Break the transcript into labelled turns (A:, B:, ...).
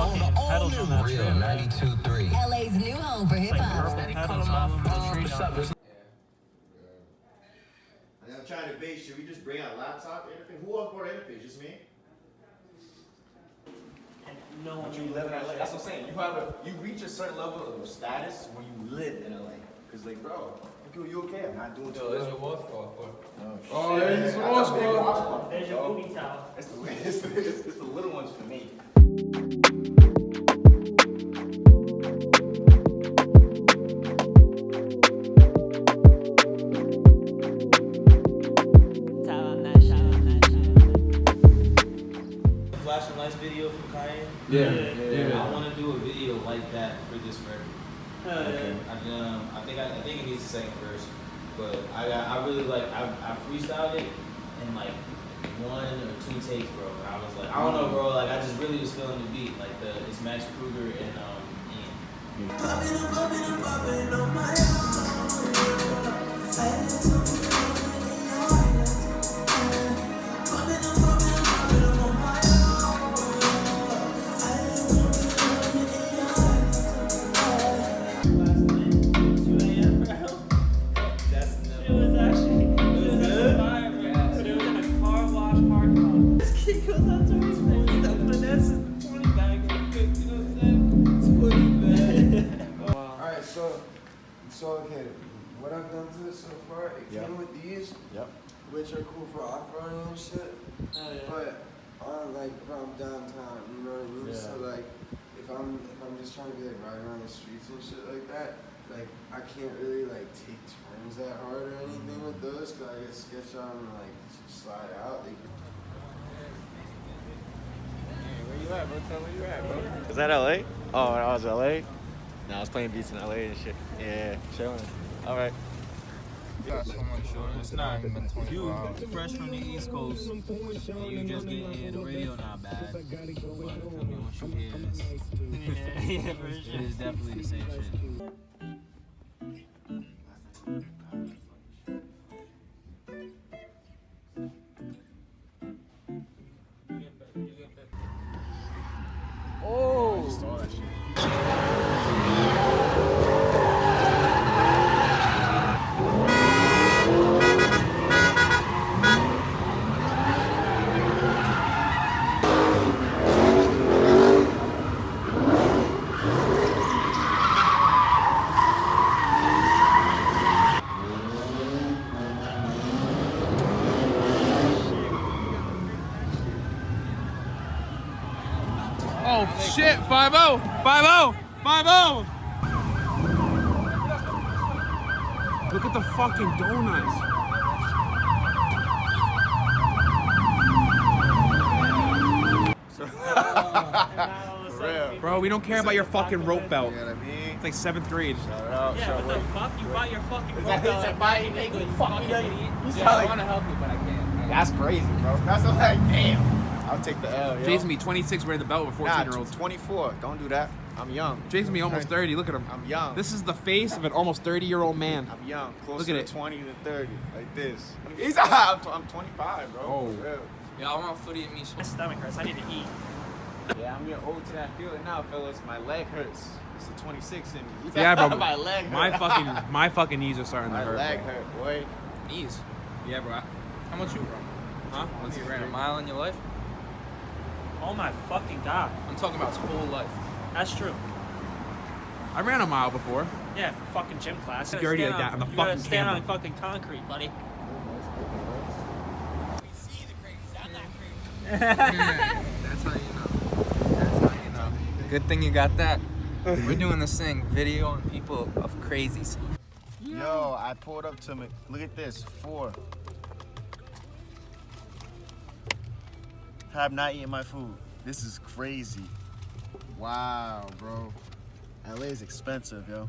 A: rocking the all new
B: Real 92.3.
C: LA's new home for hip hop.
D: I'm trying to debate, should we just bring out laptop interface? Who else brought interface? Just me?
A: No one.
D: You live in LA. That's what I'm saying. You reach a certain level of status when you live in LA. Cause like, bro, you okay? I'm not doing too well.
E: There's your wall
D: Oh, there's your wall.
A: There's your booty towel.
D: It's the little ones for me.
F: Flashing Lights video from Kanye.
E: Yeah.
F: I want to do a video like that for this record.
A: Okay.
F: I think it needs a second verse, but I really like I freestyled it in like 1 or 2 takes, bro. And I was like, I don't know, bro. Like I just really was feeling the beat. Like it's Max Kruger and Ian.
G: On my own.
H: So okay, what I've done to it so far, it came with these, which are cool for off-roading and shit. But on like if I'm downtown, you know what I mean?
D: Yeah.
H: So like if I'm just trying to be like riding around the streets and shit like that, like I can't really like take turns that hard or anything with those, cause I get sketch on and like slide out.
D: Where you at, bro? Tell me where you at, bro. Is that LA? Oh, I was LA? No, I was playing beats in LA and shit. Yeah, chilling. All right.
F: It's not you fresh from the East Coast. And you just get here. The radio not bad. But I mean, once you hear this, it is definitely the same shit.
E: Oh shit, 5-0, 5-0, 5-0. Look at the fucking donuts. Bro, we don't care about your fucking rope belt.
D: You know what I mean?
E: It's like 7th grade.
D: Shout out.
A: Yeah, what the fuck? You bought your fucking
D: Is that
A: rope
D: buying
A: nigga,
D: fucking
A: idiot.
D: I want to help you, but I can't. That's crazy, bro. That's like, damn. I'll take the L, yo.
E: Jason be 26 wearing the belt with 14-year-olds.
D: 24. Don't do that. I'm young.
E: Jason be almost 30. Look at him.
D: I'm young.
E: This is the face of an almost 30-year-old man.
D: I'm young. Closer
E: Look at
D: to
E: it.
D: 20 to 30. Like this. I'm 25, bro.
E: Oh.
D: For real.
E: Yeah, I want footy at me.
A: My stomach hurts. I need to eat.
D: Yeah, I'm getting old to that feeling now, fellas. My leg hurts. It's the 26 in me.
E: Yeah, bro.
D: My leg hurt.
E: My fucking knees are starting to hurt.
D: My leg
E: bro.
D: hurt, boy.
E: Knees. Yeah, bro. How much you run? Huh?
I: Have you ran a mile in your life?
A: Oh my fucking god.
I: I'm talking about his whole life.
A: That's true.
E: I ran a mile before.
A: Yeah, for fucking gym class.
E: Security like that on the
A: you gotta
E: fucking
A: stand on
E: camera.
A: fucking concrete, buddy.
I: That's how you know. That's how you know. Good thing you got that. We're doing this thing, video on people of crazies.
D: Yo, I pulled up to me. Look at this. 4. Have not eaten my food. This is crazy. Wow, bro. LA is expensive, yo.